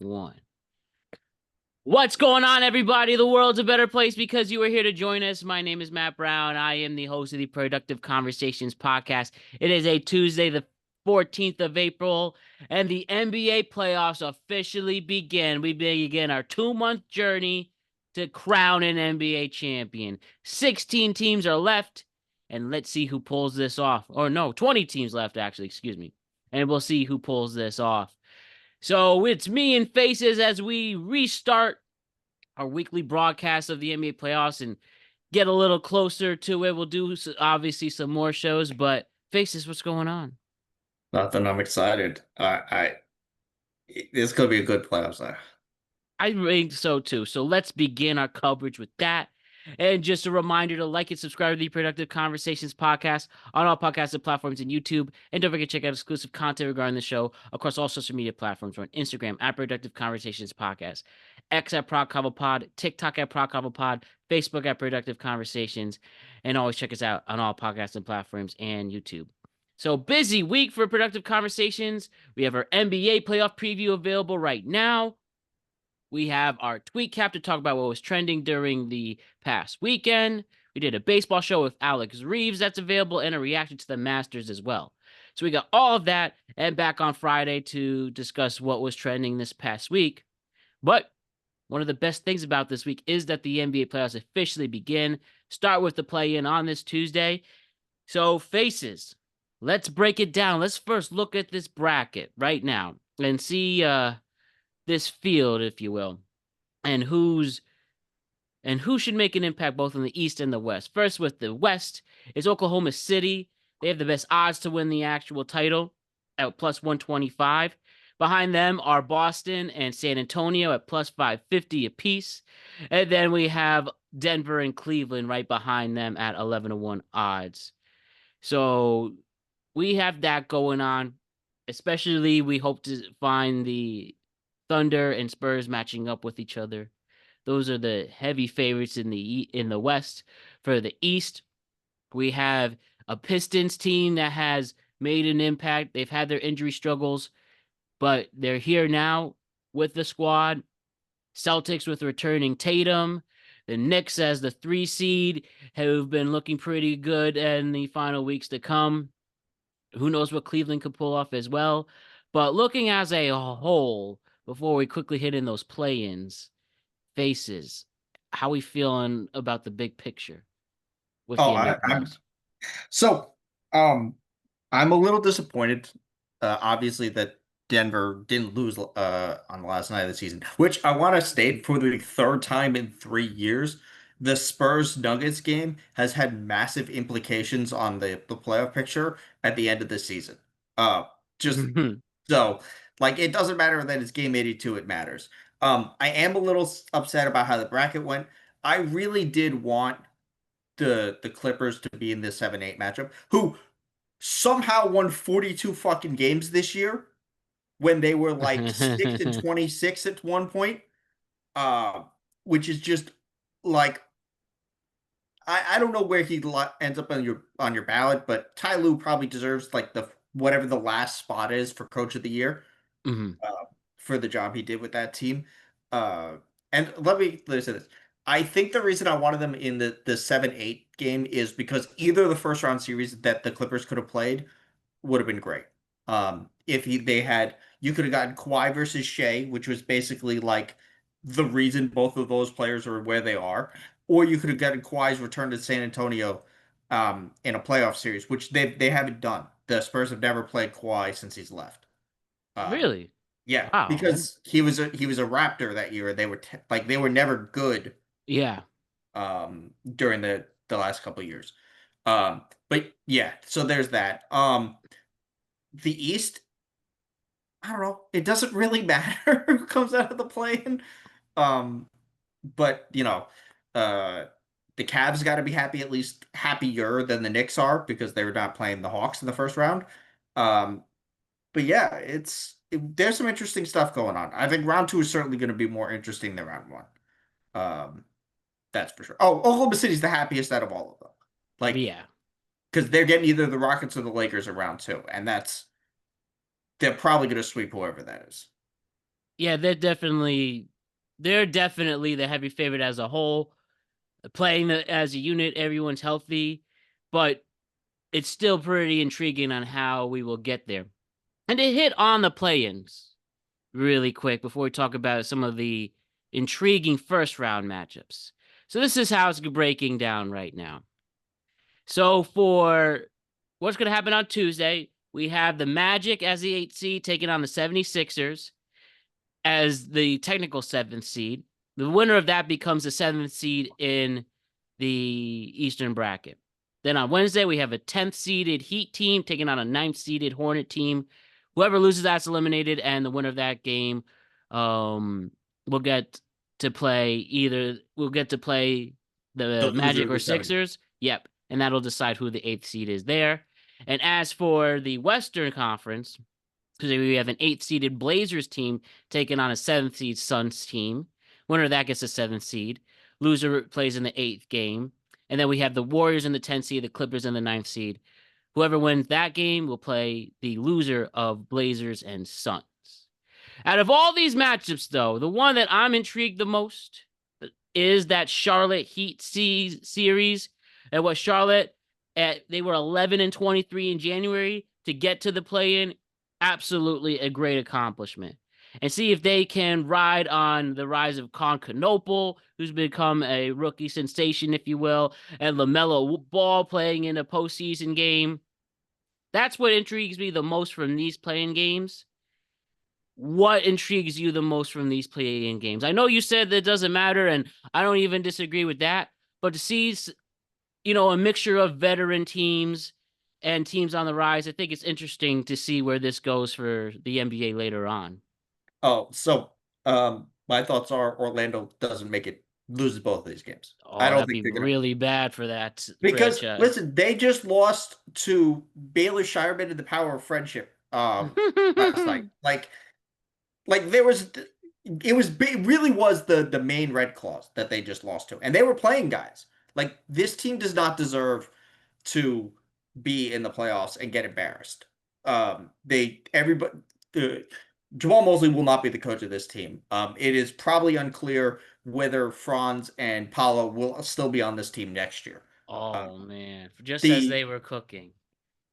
One. What's going on, everybody? The world's a better place because you are here to join us. My name is Matt Brown. I am the host of the Productive Conversations podcast. It is a Tuesday, the 14th of April, and the NBA playoffs officially begin. We begin our 2-month journey to crown an NBA champion. 16 teams are left, and let's see who pulls this off. Or no, 20 teams left, actually, excuse me. And we'll see who pulls this off. So it's me and Faces as we restart our weekly broadcast of the NBA playoffs and get a little closer to it. We'll do obviously some more shows, but Faces, what's going on? Nothing. I'm excited. It's gonna be a good playoffs. I think so too. So let's begin our coverage with that. And just a reminder to like and subscribe to the Productive Conversations podcast on all podcasting platforms and YouTube. And don't forget to check out exclusive content regarding the show across all social media platforms. We're on Instagram at Productive Conversations Podcast, X at ProdCobblePod, TikTok at ProdCobblePod, Facebook at Productive Conversations, and always check us out on all podcasting platforms and YouTube. So busy week for Productive Conversations. We have our NBA playoff preview available right now. We have our tweet cap to talk about what was trending during the past weekend. We did a baseball show with Alex Reeves that's available and a reaction to the Masters as well. So we got all of that and back on Friday to discuss what was trending this past week. But one of the best things about this week is that the NBA playoffs officially begin. Start with the play-in on this Tuesday. So Faces, let's break it down. Let's first look at this bracket right now and see this field, if you will, and who should make an impact both in the East and the West. First, with the West, is Oklahoma City. They have the best odds to win the actual title at plus 125. Behind them are Boston and San Antonio at plus 550 apiece. And then we have Denver and Cleveland right behind them at 11-1 odds. So we have that going on. Especially, we hope to find the Thunder and Spurs matching up with each other. Those are the heavy favorites in the West. For the East, we have a Pistons team that has made an impact. They've had their injury struggles, but they're here now with the squad. Celtics with returning Tatum. The Knicks as the 3 seed have been looking pretty good in the final weeks to come. Who knows what Cleveland could pull off as well. But looking as a whole, before we quickly hit in those play-ins, Faces, how we feeling about the big picture with Oh, the NBA I'm playoffs? so um I'm a little disappointed. Obviously that Denver didn't lose on the last night of the season, which I want to state for the third time in 3 years. The Spurs Nuggets game has had massive implications on the playoff picture at the end of the season. Uh, just so like it doesn't matter that it's game 82, it matters. I am a little upset about how the bracket went. I really did want the Clippers to be in this 7-8 matchup, who somehow won 42 fucking games this year when they were like 6 and 26 at one point. Uh, which is just like I don't know where he ends up on your ballot, but Ty Lue probably deserves like the whatever the last spot is for Coach of the Year. Mhm. For the job he did with that team. Uh, and let me say this. I think the reason I wanted them in the 7-8 game is because either the first round series that the Clippers could have played would have been great. If they had, you could have gotten Kawhi versus Shea, which was basically like the reason both of those players are where they are, or you could have gotten Kawhi's return to San Antonio in a playoff series, which they haven't done. The Spurs have never played Kawhi since he's left. Um, Really? yeah, Wow. because he was a Raptor that year. They were like they were never good Yeah. during the last couple of years. But yeah, so there's that. The East, I don't know. It doesn't really matter who comes out of the play-in. Um, but uh, the Cavs got to be happy, at least happier than the Knicks are because they were not playing the Hawks in the first round. Um, but yeah, there's some interesting stuff going on. I think round two is certainly going to be more interesting than round one. Um, that's for sure. Oh, Oklahoma City's the happiest out of all of them. Like, Yeah. because they're getting either the Rockets or the Lakers in round two, and they're probably going to sweep whoever that is. Yeah, they're definitely the heavy favorite as a whole. Playing as a unit, everyone's healthy, but it's still pretty intriguing on how we will get there. And to hit on the play-ins really quick before we talk about some of the intriguing first round matchups. So this is how it's breaking down right now. So for what's going to happen on Tuesday, we have the Magic as the 8th seed taking on the 76ers as the technical 7th seed. The winner of that becomes the 7th seed in the Eastern bracket. Then on Wednesday, we have a 10th seeded Heat team taking on a 9th seeded Hornet team. Whoever loses that's eliminated, and the winner of that game will get to play The the loser Magic of or the 7. Sixers. Yep. And that'll decide who the 8th seed is there. And as for the Western Conference, because we have an 8th seeded Blazers team taking on a 7th seed Suns team. Winner of that gets a 7th seed. Loser plays in the 8th game. And then we have the Warriors in the 10th seed, the Clippers in the 9th seed. Whoever wins that game will play the loser of Blazers and Suns. Out of all these matchups, though, the one that I'm intrigued the most is that Charlotte Heat series. And what Charlotte they were 11-23 in January to get to the play-in. Absolutely a great accomplishment. And see if they can ride on the rise of Constantinople, who's become a rookie sensation, if you will, and LaMelo Ball playing in a postseason game. That's what intrigues me the most from these playing games. What intrigues you the most from these play-in games? I know you said that it doesn't matter, and I don't even disagree with that. But to see, a mixture of veteran teams and teams on the rise, I think it's interesting to see where this goes for the NBA later on. Oh, so my thoughts are Orlando doesn't make it, loses both of these games. I Oh, don't that'd think be they're gonna, really bad for that because franchise. listen, they just lost to Baylor Shireman in the Power of Friendship last night. Like there was it really was the main Red Claws that they just lost to. And they were playing guys. Like this team does not deserve to be in the playoffs and get embarrassed. They everybody uh, Jamal Mosley will not be the coach of this team. It is probably unclear whether Franz and Paulo will still be on this team next year. Uh, Oh man, just as the they were cooking.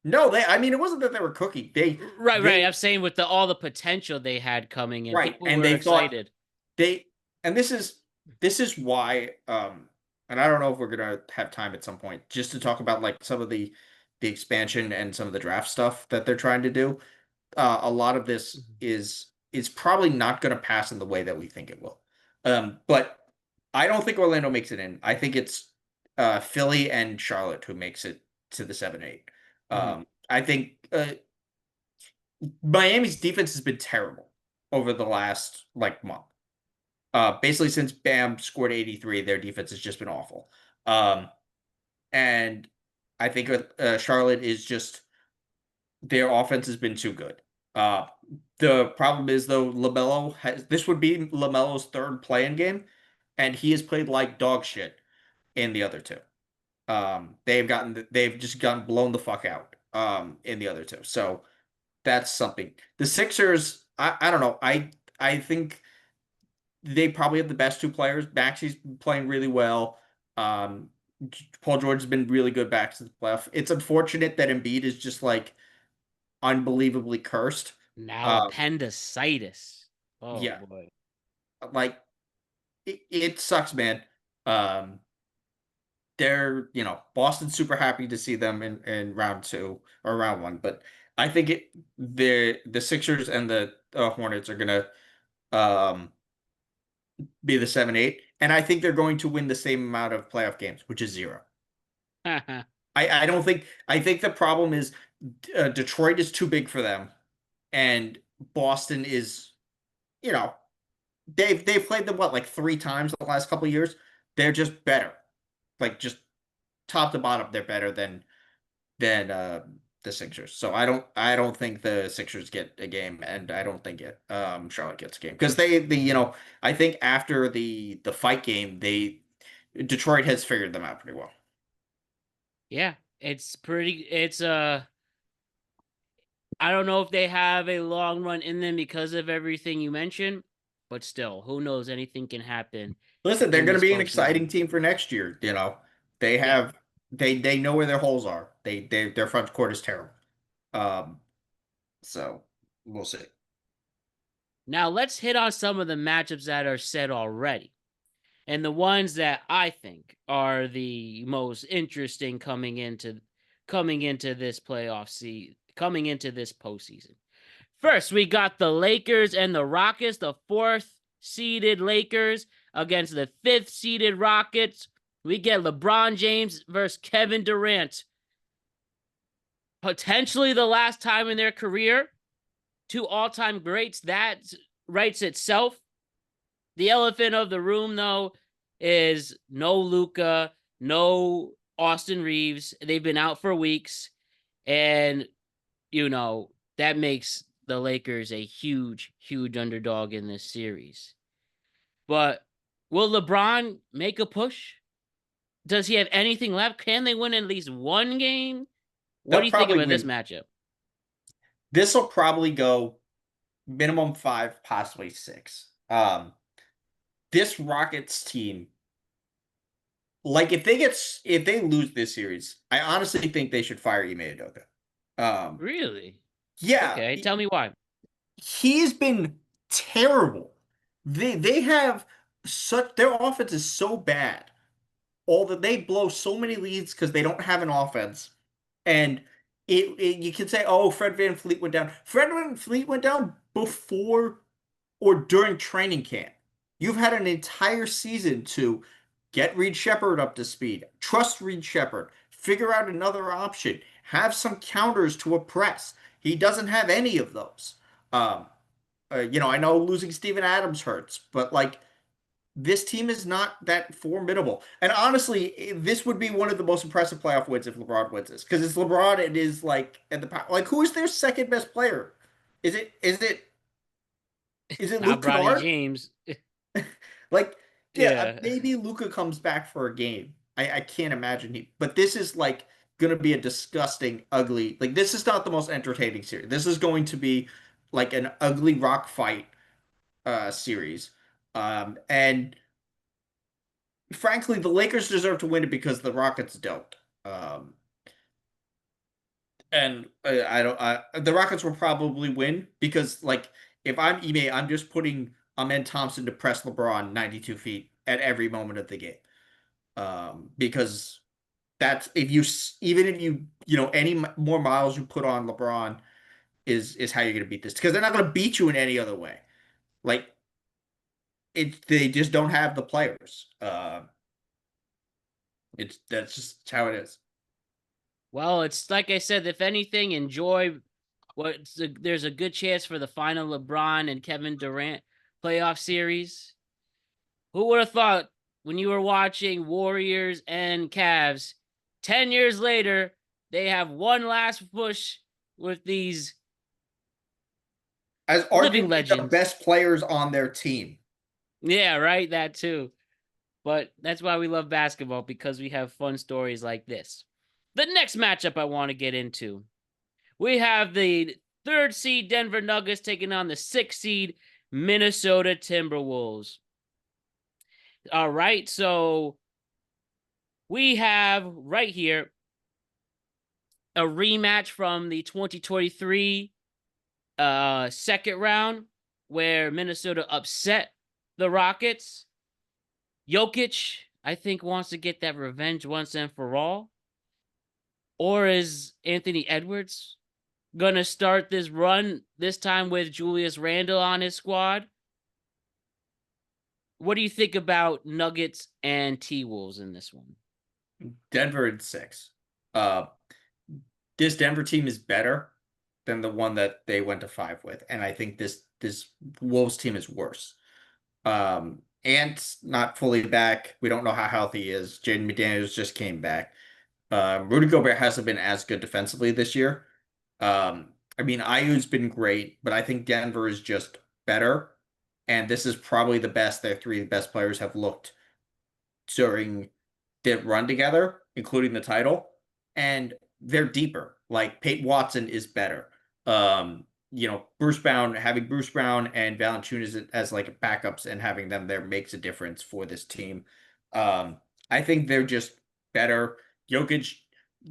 No, I mean, it wasn't that they were cooking. Right, right. They I'm saying with all the potential they had coming in, right, people and were they thought excited. they, and this is why, and I don't know if we're gonna have time at some point just to talk about like some of the expansion and some of the draft stuff that they're trying to do. A lot of this is probably not going to pass in the way that we think it will. But I don't think Orlando makes it in. I think it's Philly and Charlotte who makes it to the 7-8. Mhm. I think Miami's defense has been terrible over the last like month. Basically since Bam scored 83, their defense has just been awful. Um, and I think Charlotte is just their offense has been too good. Uh, the problem is though, LaMelo has this would be LaMelo's third playing game, and he has played like dog shit in the other two. They've just gotten blown the fuck out in the other two. So that's something. The Sixers, I don't know. I think they probably have the best two players. Maxi's playing really well. Um, Paul George has been really good back to the playoff. It's unfortunate that Embiid is just like unbelievably cursed. Now Uh, appendicitis. Oh yeah, boy. like it sucks, man. Um, Boston's super happy to see them in round two or round one, but I think the Sixers and the Hornets are gonna um be the 7-8, and I think they're going to win the same amount of playoff games, which is zero. I don't think I think the problem is Detroit is too big for them, and Boston is you know they've played them what like three times the last couple of years. They're just better, like just top to bottom, they're better than the Sixers. So I don't think the Sixers get a game, and I don't think Charlotte gets a game because I think after the fight game Detroit has figured them out pretty well. Yeah, I don't know if they have a long run in them because of everything you mentioned, but still, who knows? Anything can happen Listen, they're in going to this be an postseason. exciting team for next year. They Yeah. have they know where their holes are. Their front court is terrible. Um, so we'll see. Now let's hit on some of the matchups that are set already. And the ones that I think are the most interesting coming into this coming into this postseason. First, we got the Lakers and the Rockets, the fourth seeded Lakers against the fifth seeded Rockets. We get LeBron James versus Kevin Durant. Potentially the last time in their career. Two all-time greats. That writes itself. The elephant of the room, though, is no Luka, no Austin Reeves. They've been out for weeks. And, that makes the Lakers a huge, huge underdog in this series. But will LeBron make a push? Does he have anything left? Can they win at least one game? What They'll do you think probably about this win. matchup? This will probably go minimum 5, possibly 6. This Rockets team, like if they lose this series, I honestly think they should fire Ime Udoka. Um, Really? yeah, Okay, tell me why. he's been terrible. They have such their offense is so bad. All that they blow so many leads because they don't have an offense. And you can say, oh, Fred VanVleet went down. Fred VanVleet went down before or during training camp. You've had an entire season to get Reed Shepard up to speed, trust Reed Shepard, figure out another option, have some counters to a press. He doesn't have any of those. Um, I know losing Steven Adams hurts, but like this team is not that formidable. And honestly, this would be one of the most impressive playoff wins if LeBron wins this, because it's LeBron. It is like at the like who is their second best player? Is it Not Luke Bronny Kennard? James. Like, yeah, Yeah. maybe Luca comes back for a game. I can't imagine but this is like gonna be a disgusting, ugly. Like this is not the most entertaining series. This is going to be like an ugly rock fight series. And frankly, the Lakers deserve to win it because the Rockets don't. Um, and I don't. The Rockets will probably win because, like, if I'm Ime, I'm just putting Amen Thompson to press LeBron 92 feet at every moment of the game. Because that's if you even if any more miles you put on LeBron is how you're going to beat this because they're not going to beat you in any other way. Like they just don't have the players. It's that's just how it is. Well, it's like I said, if anything, enjoy there's a good chance for the final LeBron and Kevin Durant playoff series. Who would have thought when you were watching Warriors and Cavs 10 years later, they have one last push with these As living arguably the legends. best players on their team. Yeah, right, that too. But that's why we love basketball because we have fun stories like this. The next matchup I want to get into, we have the third seed Denver Nuggets taking on the sixth seed Minnesota Timberwolves. All right, so we have right here a rematch from the 2023 second round where Minnesota upset the Rockets. Jokic, I think, wants to get that revenge once and for all. Or is Anthony Edwards gonna start this run this time with Julius Randle on his squad? What do you think about Nuggets and T-Wolves in this one? Denver in 6. Uh, this Denver team is better than the one that they went to 5 with, and I think this Wolves team is worse. Ant's not fully back. We don't know how healthy he is. Jaden McDaniels just came back. Rudy Gobert hasn't been as good defensively this year. I mean, Ayu's been great, but I think Denver is just better. And this is probably the best their three best players have looked during the run together, including the title. And they're deeper. Like Peyton Watson is better. Um, having Bruce Brown and Valanciunas as like backups and having them there makes a difference for this team. Um, I think they're just better. Jokic,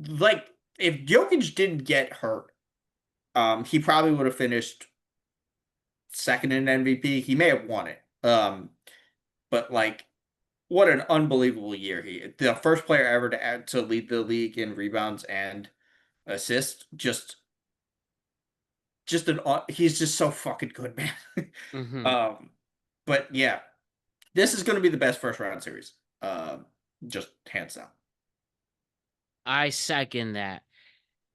like if Jokic didn't get hurt, he probably would have finished second in MVP. He may have won it. But like what an unbelievable year the first player ever to lead the league in rebounds and assists. He's just so fucking good, man. Hmm. um, but yeah, this is going to be the best first round series. Just hands down. I second that.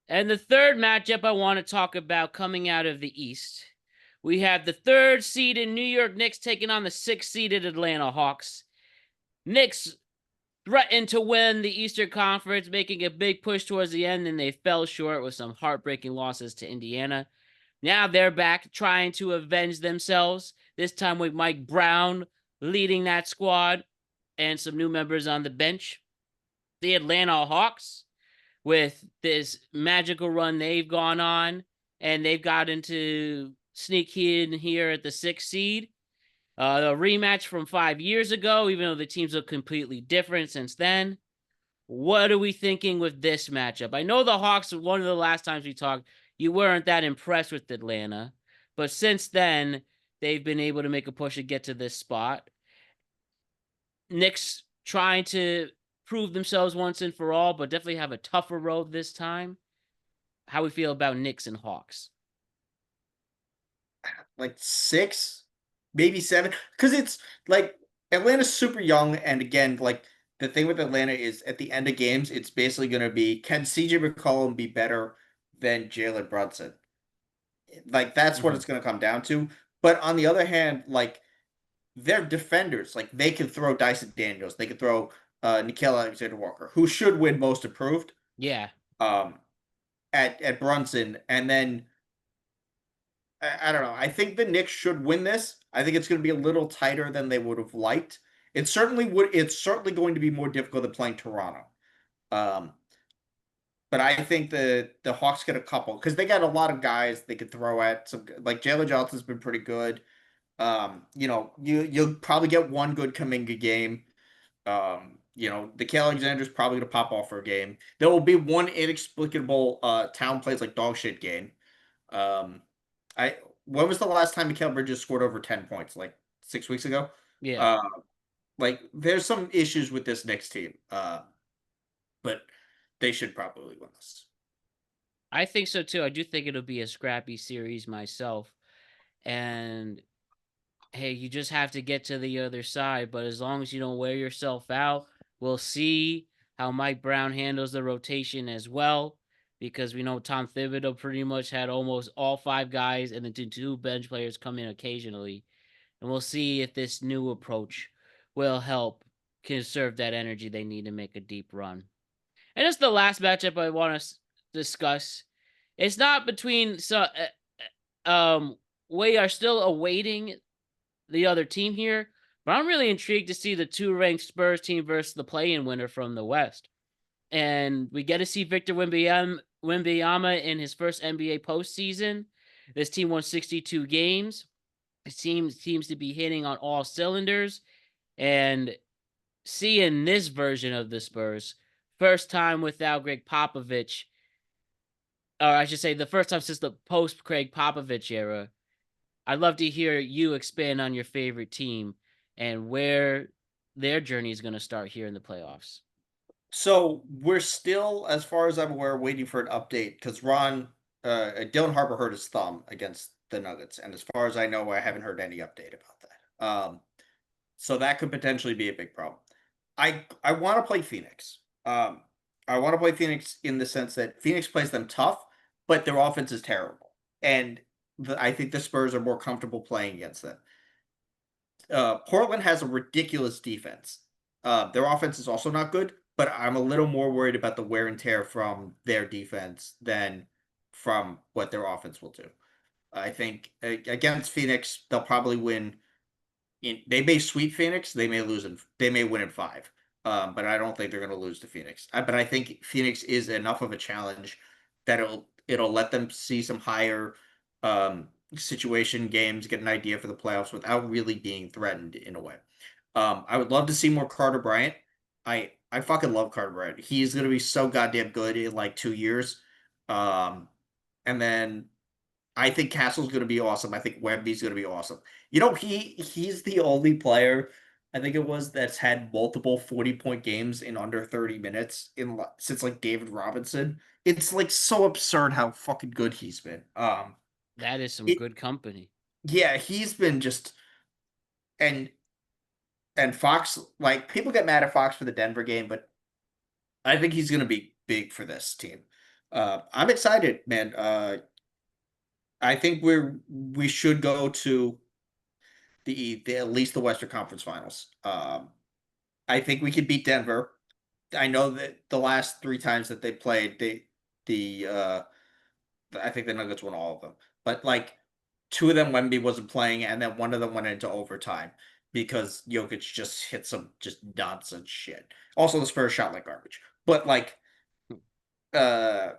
And the third matchup I want to talk about coming out of the East, we have the third seeded New York Knicks taking on the sixth seeded Atlanta Hawks. Knicks threatened to win the Eastern Conference, making a big push towards the end, and they fell short with some heartbreaking losses to Indiana. Now they're back trying to avenge themselves, this time with Mike Brown leading that squad and some new members on the bench. The Atlanta Hawks, with this magical run they've gone on, and they've gotten to sneak in here at the sixth seed. A rematch from 5 years ago, even though the teams look completely different since then. What are we thinking with this matchup? I know the Hawks, one of the last times we talked, you weren't that impressed with Atlanta, but since then, they've been able to make a push to get to this spot. Knicks trying to prove themselves once and for all, but definitely have a tougher road this time. How we feel about Knicks and Hawks? Like six, maybe seven, because it's like Atlanta's super young, and again, like the thing with Atlanta is at the end of games, it's basically going to be can CJ McCollum be better than Jalen Brunson? Like that's what Hmm. it's going to come down to. But on the other hand, like they're defenders. Like they can throw Dyson Daniels, they can throw Nickeil Alexander-Walker, who should win Most Improved, Yeah, um, at Brunson, and then I don't know. I think the Knicks should win this. I think it's going to be a little tighter than they would have liked. It certainly would. It's certainly going to be more difficult than playing Toronto. Um, but I think the Hawks get a couple because they got a lot of guys they could throw at. Some like Jalen Johnson's been pretty good. You'll probably get one good Kuminga game. The Nickeil Alexander's probably gonna pop off for a game. There will be one inexplicable town plays like dog shit game. Um, I when was the last time Mikal Bridges scored over 10 points? Like 6 weeks ago. yeah. Uh, like there's some issues with this next team. But they should probably win this. I think so too. I do think it'll be a scrappy series myself. And hey, you just have to get to the other side. But as long as you don't wear yourself out, we'll see how Mike Brown handles the rotation as well. Because we know Tom Thibodeau pretty much had almost all five guys and the two bench players come in occasionally. And we'll see if this new approach will help conserve that energy they need to make a deep run. And it's the last matchup I want to discuss. It's not between we are still awaiting the other team here, but I'm really intrigued to see the two ranked Spurs team versus the play-in winner from the West. And we get to see Victor Wembanyama in his first NBA postseason. This team won 62 games. His team seems to be hitting on all cylinders. And seeing this version of the Spurs, first time without Greg Popovich, or I should say the first time since the post Craig Popovich era. I'd love to hear you expand on your favorite team and where their journey is going to start here in the playoffs. So we're still, as far as I'm aware, waiting for an update because Dylan Harper hurt his thumb against the Nuggets, and as far as I know, I haven't heard any update about that. So that could potentially be a big problem. I want to play Phoenix. I want to play Phoenix in the sense that Phoenix plays them tough, but their offense is terrible, and I think the Spurs are more comfortable playing against them. Portland has a ridiculous defense. Their offense is also not good, but I'm a little more worried about the wear and tear from their defense than from what their offense will do. I think against Phoenix, they'll probably win. They may sweep Phoenix. They may lose. They may win in five. But I don't think they're going to lose to Phoenix. But I think Phoenix is enough of a challenge that it'll let them see some higher. situation games, get an idea for the playoffs without really being threatened in a way. I would love to see more Carter Bryant. I fucking love Carter Bryant. He's gonna be so goddamn good in like 2 years. Um, and then I think Castle's gonna be awesome. I think Wemby's gonna be awesome. He's the only player I think it was that's had multiple 40-point games in under 30 minutes since like David Robinson. It's like so absurd how fucking good he's been. That is some It good company. yeah, he's been just and and Fox, like people get mad at Fox for the Denver game, but I think he's gonna be big for this team. I'm excited, man. I think we should go to the at least the Western Conference Finals. I think we could beat Denver. I know that the last three times that they played, the I think the Nuggets won all of them. But like two of them Wemby wasn't playing, and then one of them went into overtime because Jokic just hit some just nonsense shit. Also, the Spurs shot like garbage. But like uh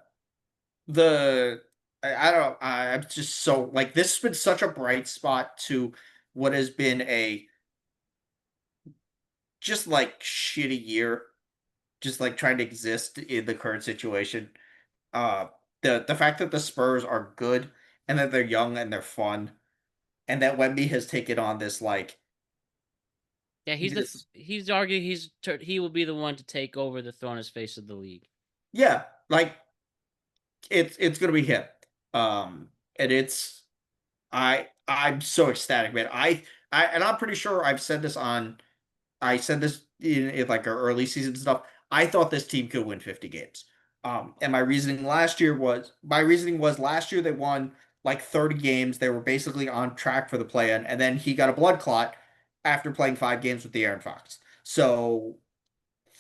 the I don't know, I'm just so like this has been such a bright spot to what has been a just like shitty year, just like trying to exist in the current situation. Uh the fact that the Spurs are good and that they're young and they're fun and that Wemby has taken on this like Yeah, this he's arguing he will be the one to take over the throne as face of the league. yeah, like it's gonna be him. And I'm so ecstatic, man. And I'm pretty sure I said this in like our early season stuff. I thought this team could win 50 games. And my reasoning was last year they won like 30 games. They were basically on track for the play-in, and then he got a blood clot after playing 5 games with the Aaron Fox. So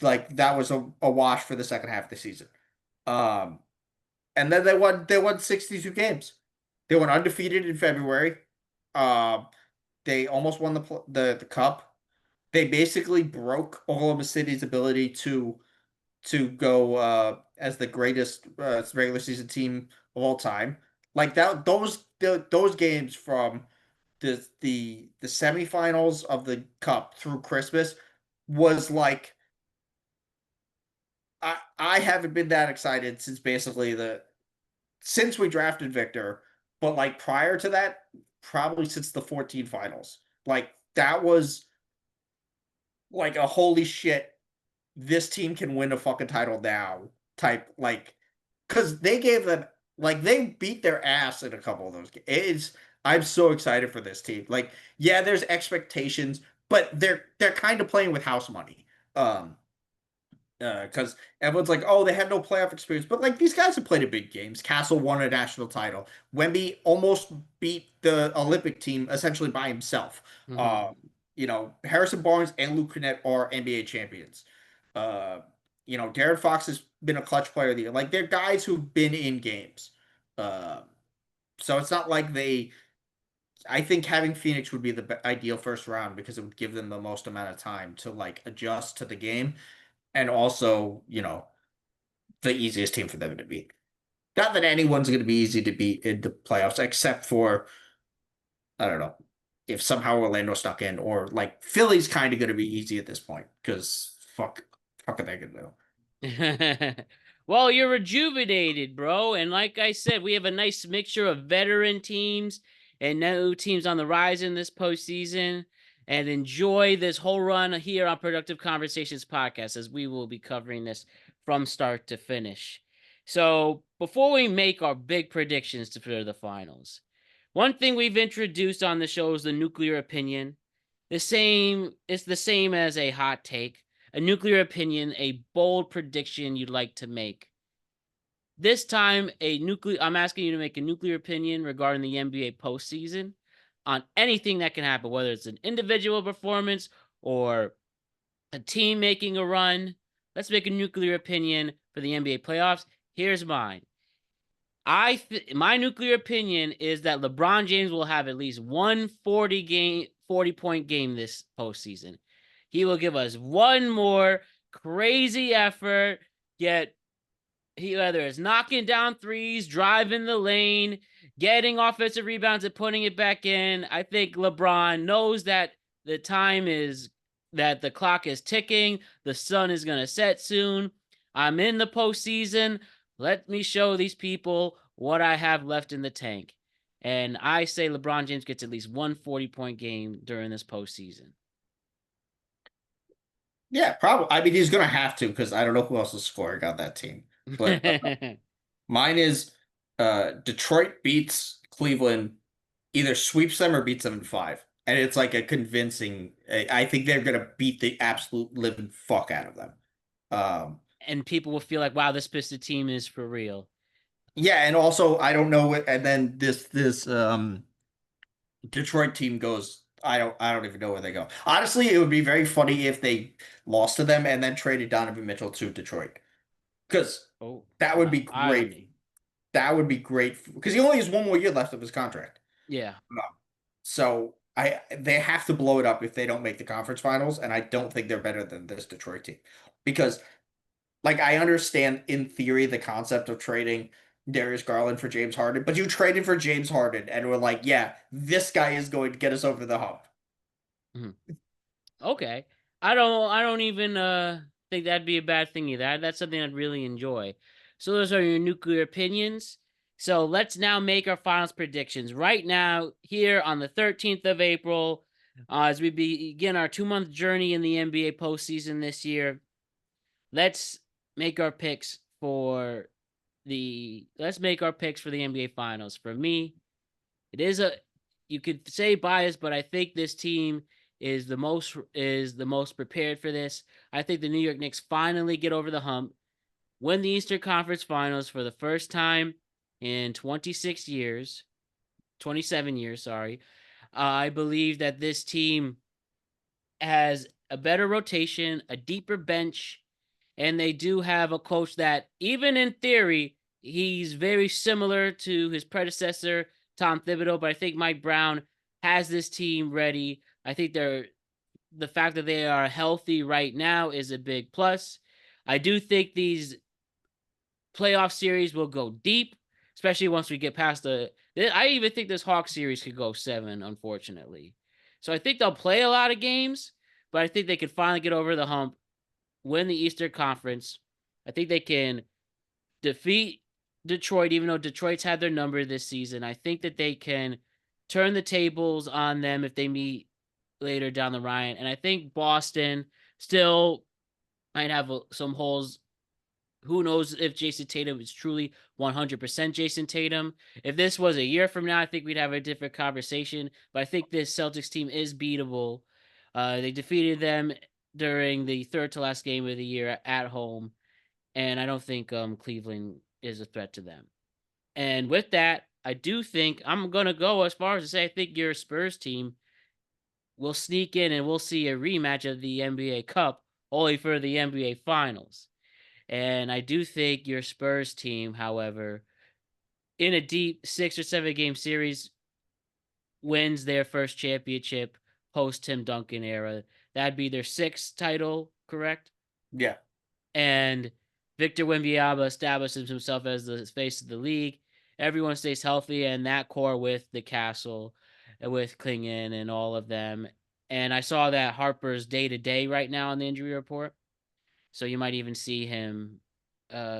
like that was a wash for the second half of the season. Um, and then they won 62 games. They went undefeated in February. Um, they almost won the cup. They basically broke Oklahoma City's ability to go as the greatest regular season team of all time. Like that, those games from the semifinals of the cup through Christmas was like I haven't been that excited since basically the since we drafted Victor, but like prior to that, probably since the 14 finals. Like that was like a holy shit, this team can win a fucking title now type like because they gave them like they beat their ass in a couple of those games. I'm so excited for this team. Like, yeah, there's expectations, but they're kind of playing with house money. Um, because everyone's like, oh, they have no playoff experience, but like these guys have played in big games. Castle won a national title. Wemby almost beat the Olympic team essentially by himself. Mhm. Um, Harrison Barnes and Luke Kennett are NBA champions. Uh, Darren Fox has been a clutch player of the year. Like they're guys who've been in games. Uh, so it's not like they. I think having Phoenix would be the ideal first round because it would give them the most amount of time to like adjust to the game and also, the easiest team for them to beat. Not that anyone's going to be easy to beat in the playoffs, except for, I don't know, if somehow Orlando stuck in, or like Philly's kind of going to be easy at this point because fuck are they going to do? Well, you're rejuvenated, bro. And like I said, we have a nice mixture of veteran teams and new teams on the rise in this postseason. And enjoy this whole run here on Productive Conversations podcast, as we will be covering this from start to finish. So, before we make our big predictions for the finals, one thing we've introduced on the show is the nuclear opinion. It's the same as a hot take, a nuclear opinion, a bold prediction you'd like to make. This time, I'm asking you to make a nuclear opinion regarding the NBA postseason on anything that can happen, whether it's an individual performance or a team making a run. Let's make a nuclear opinion for the NBA playoffs. Here's mine. My nuclear opinion is that LeBron James will have at least one 40-point game this postseason. He will give us one more crazy effort, get He either is knocking down threes, driving the lane, getting offensive rebounds and putting it back in. I think LeBron knows that the time is that the clock is ticking. The sun is going to set soon. I'm in the postseason. Let me show these people what I have left in the tank. And I say LeBron James gets at least one 40-point game during this postseason. Yeah, probably. I mean, he's gonna have to because I don't know who else is scoring on that team. But mine is Detroit beats Cleveland, either sweeps them or beats them in five. And it's like a convincing. I think they're gonna beat the absolute living fuck out of them. Um, And people will feel like, wow, this Pistons team is for real. yeah, and also I don't know what. And then this Detroit team goes. I don't even know where they go. Honestly, it would be very funny if they lost to them and then traded Donovan Mitchell to Detroit because Oh, that would be wow. great. Irony. That would be great because he only has one more year left of his contract. Yeah. So I they have to blow it up if they don't make the conference finals, and I don't think they're better than this Detroit team. Because like I understand in theory the concept of trading Darius Garland for James Harden, but you traded for James Harden and we're like, yeah, this guy is going to get us over the hump. Mhm. Okay. I don't even think that'd be a bad thing either. That's something I'd really enjoy. So those are your nuclear opinions. So let's now make our finals predictions. Right now, here on the 13th of April, as we begin our 2-month journey in the NBA postseason this year, let's make our picks for the NBA finals. For me, it is a you could say bias, but I think this team is the most prepared for this. I think the New York Knicks finally get over the hump, win the Eastern Conference Finals for the first time in 26 years, 27 years, sorry. I believe that this team has a better rotation, a deeper bench, and they do have a coach that, even in theory, he's very similar to his predecessor, Tom Thibodeau. But I think Mike Brown has this team ready. I think the fact that they are healthy right now is a big plus. I do think these playoff series will go deep, especially once we get past the. I even think this Hawk series could go 7, unfortunately. So I think they'll play a lot of games, but I think they can finally get over the hump, win the Eastern Conference. I think they can defeat Detroit, even though Detroit's had their number this season. I think that they can turn the tables on them if they meet later down the line. And I think Boston still might have some holes. Who knows if Jason Tatum is truly 100% Jason Tatum? If this was a year from now, I think we'd have a different conversation. But I think this Celtics team is beatable. They defeated them during the third to last game of the year at home, and I don't think Cleveland is a threat to them. And with that, I do think I'm gonna go as far as to say I think your Spurs team will sneak in and we'll see a rematch of the NBA Cup, only for the NBA Finals. And I do think your Spurs team, however, in a deep 6 or 7 game series, wins their first championship post Tim Duncan era. That'd be their sixth title, correct? Yeah. And Victor Wembanyama establishes himself as the face of the league. Everyone stays healthy, and that core with the Castle, with Klingon and all of them. And I saw that Harper's day to day right now on the injury report, so you might even see him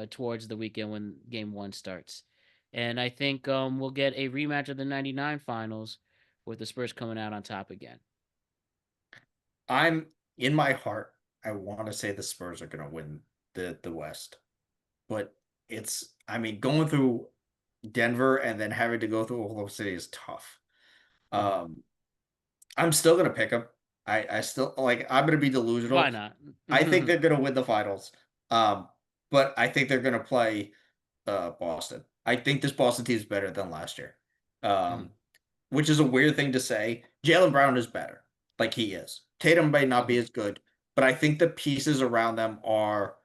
towards the weekend when Game 1 starts. And I think we'll get a rematch of the '99 finals with the Spurs coming out on top again. I'm in my heart, I want to say the Spurs are going to win the West. But it's I mean going through Denver and then having to go through Oklahoma City is tough. Mhm. Um I'm still gonna pick them. I still like I'm gonna be Why delusional. not? I think they're gonna win the finals. Um, but I think they're gonna play Boston. I think this Boston team is better than last year. Um, which is a weird thing to say. Jaylen Brown is better, like he is. Tatum may not be as good, but I think the pieces around them are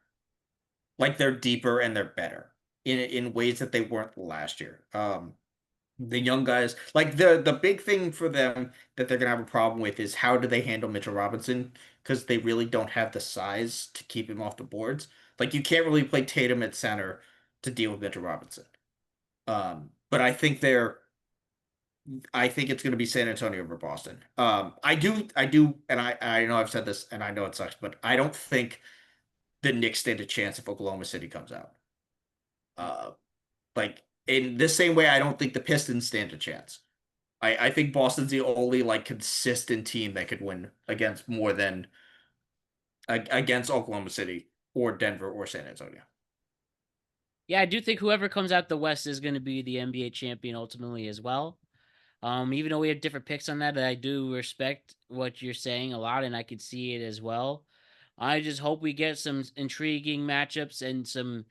like they're deeper and they're better in ways that they weren't last year. The young guys, like the big thing for them that they're gonna have a problem with is how do they handle Mitchell Robinson because they really don't have the size to keep him off the boards. Like you can't really play Tatum at center. to deal with Mitchell Robinson. But I think it's going to be San Antonio over Boston. I do, and I know I've said this, and I know it sucks, but I don't think the Knicks stand a chance if Oklahoma City comes out. Uh, like in the same way, I don't think the Pistons stand a chance. I think Boston's the only like consistent team that could win against more than against Oklahoma City or Denver or San Antonio. Yeah, I do think whoever comes out the West is going to be the NBA champion ultimately as well. Even though we have different picks on that, I do respect what you're saying a lot, and I could see it as well. I just hope we get some intriguing matchups and some.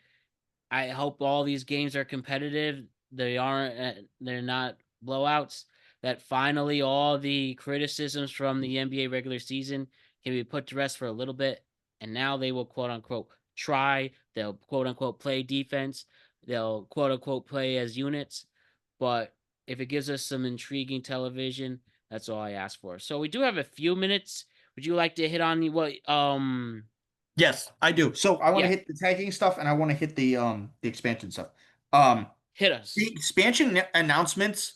I hope all these games are competitive. They aren't. They're not blowouts. That finally all the criticisms from the NBA regular season can be put to rest for a little bit, and now they will quote unquote try. They'll quote unquote play defense. They'll quote unquote play as units. But if it gives us some intriguing television, that's all I ask for. So we do have a few minutes. Would you like to hit on what Yes, I do. So I want to yeah, hit the tagging stuff and I want to hit the expansion stuff. hit The us. expansion announcements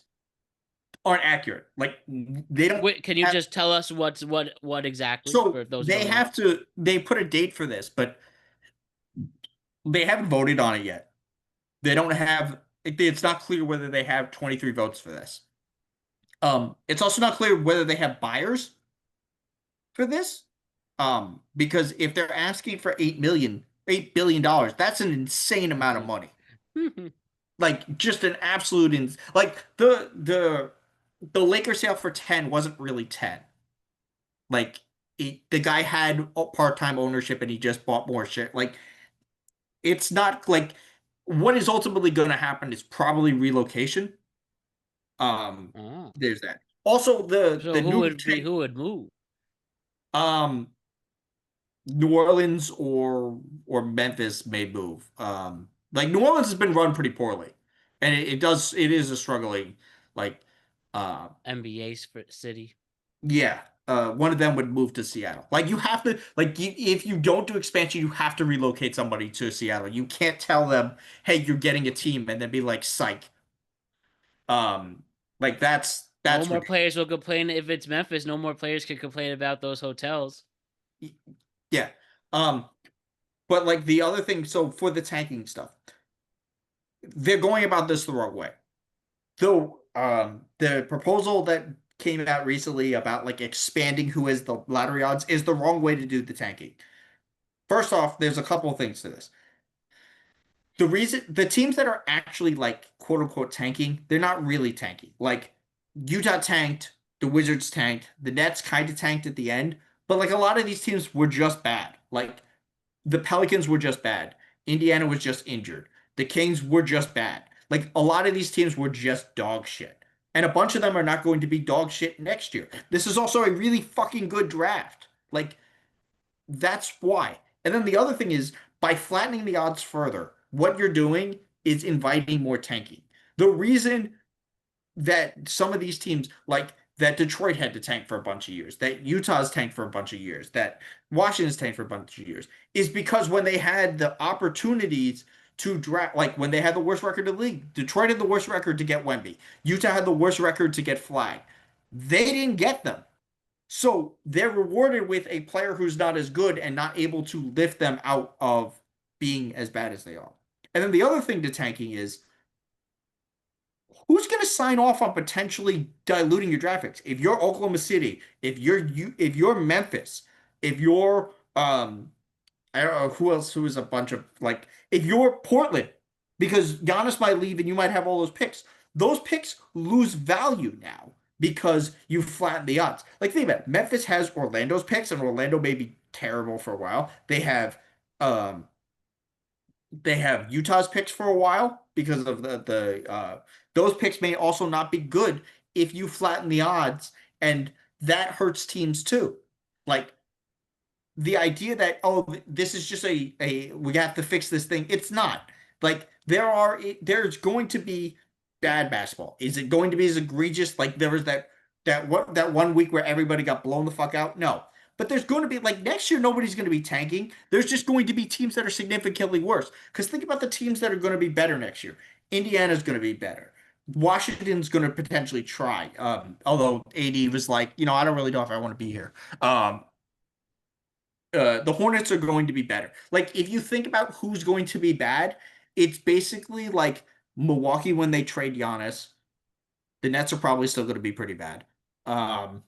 aren't accurate. Like they don't Wait, can you have just tell us what exactly so for those who they don't know? have to they put a date for this, but they haven't voted on it yet. They don't have it's not clear whether they have 23 votes for this. It's also not clear whether they have buyers for this. Because if they're asking for $8 billion, that's an insane amount of money. Like just an absolute like the Lakers sale for 10 wasn't really 10. Like the guy had part-time ownership and he just bought more share. Like it's not like what is ultimately going to happen is probably relocation. Um, Oh, there's that. Also, the so who new would be tech, who would move? um, New Orleans or Memphis may move. Like New Orleans has been run pretty poorly, and it is a struggling like uh NBA city. yeah. One of them would move to Seattle. Like you have to if you don't do expansion, you have to relocate somebody to Seattle. You can't tell them, "Hey, you're getting a team," and then be like, "Psych." Like No that's more ridiculous. players will complain if it's Memphis. No more players can complain about those hotels. Yeah. Um, but like the other thing, so for the tanking stuff, they're going about this the wrong way. So, the proposal that came out recently about like expanding who is the lottery odds is the wrong way to do the tanking. First off, there's a couple of things to this. The reason the teams that are actually like quote unquote tanking, they're not really tanking. Like Utah tanked, the Wizards tanked, the Nets kind of tanked at the end, but like a lot of these teams were just bad. Like the Pelicans were just bad. Indiana was just injured. The Kings were just bad. Like a lot of these teams were just dog shit. And a bunch of them are not going to be dog shit next year. This is also a really fucking good draft. Like that's why. And then the other thing is by flattening the odds further, what you're doing is inviting more tanking. The reason that some of these teams, like that Detroit had to tank for a bunch of years, that Utah's tanked for a bunch of years, that Washington's tanked for a bunch of years, is because when they had the opportunities to draft, like when they had the worst record in the league, Detroit had the worst record to get Wemby, Utah had the worst record to get Flag. They didn't get them. So they're rewarded with a player who's not as good and not able to lift them out of being as bad as they are. And then the other thing to tanking is who's going to sign off on potentially diluting your draft picks? If you're Oklahoma City, if you're Memphis, if you're I don't know who else who is a bunch of like if you're Portland, because Giannis might leave and you might have all those picks. Those picks lose value now because you flatten the odds. Like think about it. Memphis has Orlando's picks, and Orlando may be terrible for a while. Um they have Utah's picks for a while because of the those picks may also not be good if you flatten the odds, and that hurts teams too. Like the idea that oh this is just a we have to fix this thing. It's not. Like there's going to be bad basketball. Is it going to be as egregious like there was that one week where everybody got blown the fuck out? No. But there's going to be like next year, nobody's going to be tanking. There's just going to be teams that are significantly worse. Because think about the teams that are going to be better next year. Indiana's going to be better. Washington's going to potentially try. Although AD was like, I don't really know if I want to be here. Um, the Hornets are going to be better. Like if you think about who's going to be bad, it's basically like Milwaukee when they trade Giannis. The Nets are probably still going to be pretty bad. Um,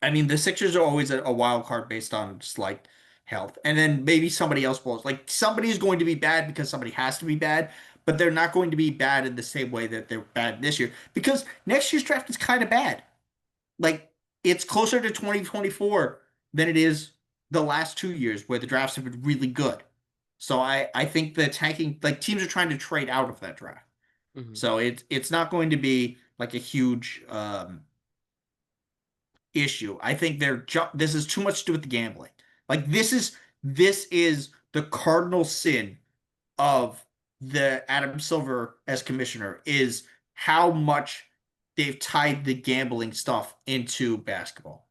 I mean, the Sixers are always a wild card based on just like health, and then maybe somebody else blows. Like somebody is going to be bad because somebody has to be bad, but they're not going to be bad in the same way that they're bad this year because next year's draft is kind of bad. Like it's closer to 2024 than it is the last 2 years where the drafts have been really good. So I think the tanking like teams are trying to trade out of that draft. Mhm. So it's not going to be like a huge issue. I think this is too much to do with the gambling. Like this is the cardinal sin of the Adam Silver as commissioner is how much they've tied the gambling stuff into basketball.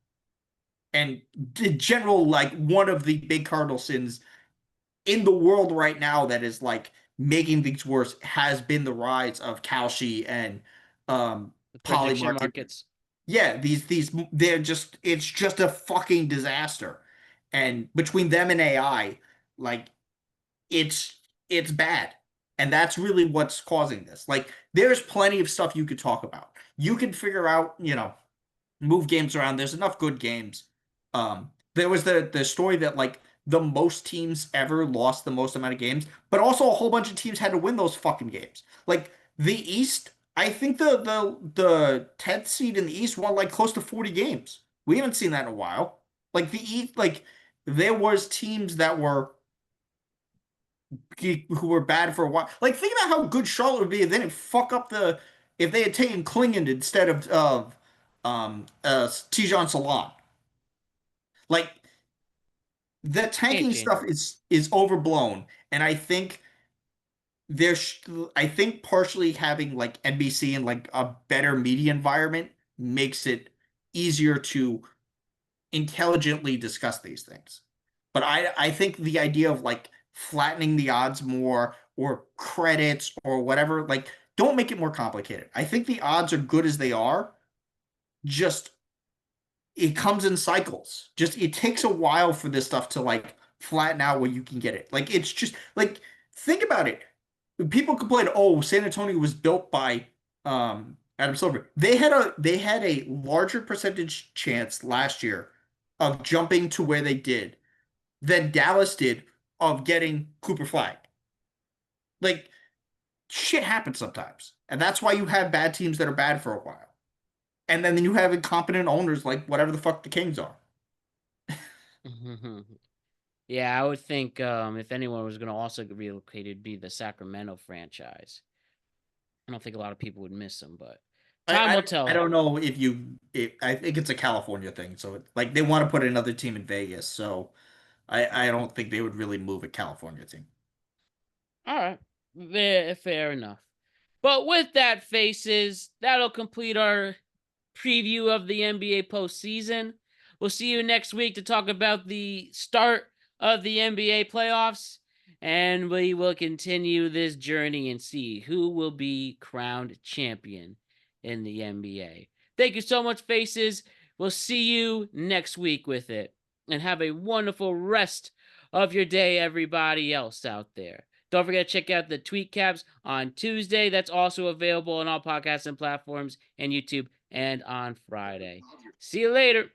And the general like one of the big cardinal sins in the world right now that is like making things worse has been the rise of Kalshi and The poly prediction market. markets. Yeah, these they're just it's just a fucking disaster. And between them and AI, like it's it's bad. And that's really what's causing this. Like there's plenty of stuff you could talk about. You can figure out, move games around. There's enough good games. There was the story that like the most teams ever lost the most amount of games, but also a whole bunch of teams had to win those fucking games. Like the East, I think the 10th seed in the East won like close to 40 games. We haven't seen that in a while. Like the East, like there was teams that who were bad for a while. Like think about how good Charlotte would be if they didn't fuck up if they had taken Klingon instead of Tijan Salon. Like the Game tanking stuff changer. is overblown, and there's I think partially having like NBC and like a better media environment makes it easier to intelligently discuss these things. But I think the idea of like flattening the odds more or credits or whatever, like don't make it more complicated. I think the odds are good as they are. Just it comes in cycles. Just it takes a while for this stuff to like flatten out where you can get it. Like it's just like think about it. People complain, oh, San Antonio was built by Adam Silver. They had a larger percentage chance last year of jumping to where they did than Dallas did of getting Cooper Flag. Like shit happens sometimes. And that's why you have bad teams that are bad for a while. And then you have incompetent owners like whatever the fuck the Kings are. Yeah, I would think if anyone was going to also relocate, it'd be the Sacramento franchise. I don't think a lot of people would miss them, but time will I tell. don't know I think it's a California thing. So like they want to put another team in Vegas. So I don't think they would really move a California team. All right, fair enough. But with that, faces, that'll complete our preview of the NBA postseason. We'll see you next week to talk about the start of the NBA playoffs, and we will continue this journey and see who will be crowned champion in the NBA. Thank you so much, faces. We'll see you next week with it, and have a wonderful rest of your day, everybody else out there. Don't forget to check out the tweet caps on Tuesday. That's also available on all podcasts and platforms and YouTube and on Friday. See you later.